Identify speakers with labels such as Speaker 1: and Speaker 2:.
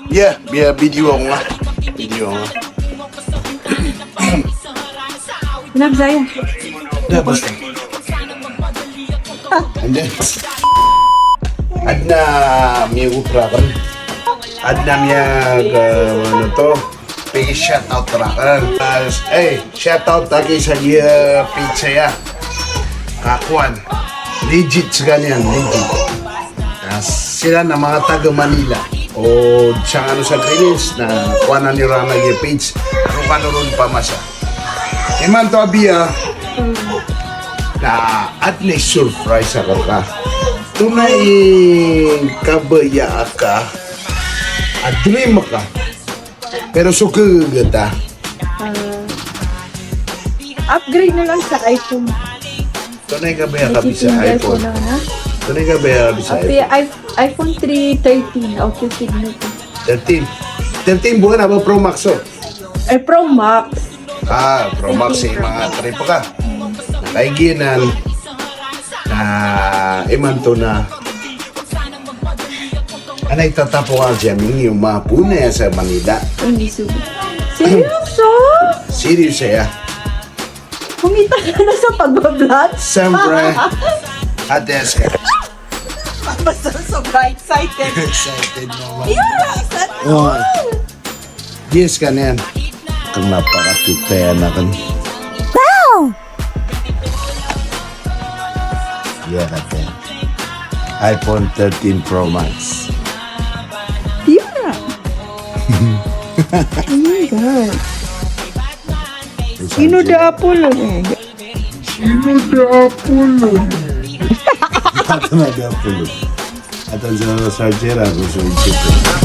Speaker 1: Yeah, video ako nga. Video nga.
Speaker 2: Kenapa saya?
Speaker 1: Dah, basta. And then, adna may uprakan. Adna miyag, ano to, pay shoutout rakan. Shoutout lagi sa pizza ya. Kakuan. Legit sa ganyan, legit. Sila na mga taga Manila. O siyang ano sa Grinis na kuanan ni Rana yung page. Ano kanuron pa masa. Iman to abiya. Na at may surprise ako ka. Tunay kabaya ka. At dream ka. Pero suka gata.
Speaker 2: Upgrade na lang sa iPhone.
Speaker 1: Tunay kabaya ka sa iPhone. Tunay kabaya ka sa iPhone.
Speaker 2: iPhone 313. Okay, signal ko.
Speaker 1: 13. 13 buwan na ba Pro Max o?
Speaker 2: Pro Max.
Speaker 1: Pro Max eh, mga tripo ka. Kaiginan na iman to na anay tatapo ka siya yung mga punay sa Manila.
Speaker 2: Hindi subo. Seryoso?
Speaker 1: Serious siya.
Speaker 2: Kumita ka na sa pag-vlog?
Speaker 1: Siyempre, ades ka.
Speaker 2: Basta sobrang excited.
Speaker 1: Excited naman.
Speaker 2: You're excited.
Speaker 1: Oh, yes ka na yan. Kang napakatutaya na kan.
Speaker 2: Wow!
Speaker 1: Yeah, okay. iPhone 13 Pro Max.
Speaker 2: Yeah. Oh my God. Sino the Apollo?
Speaker 1: Sino the Apollo? Ato na the Apollo. Ato sa sarjera ko sa isip ko.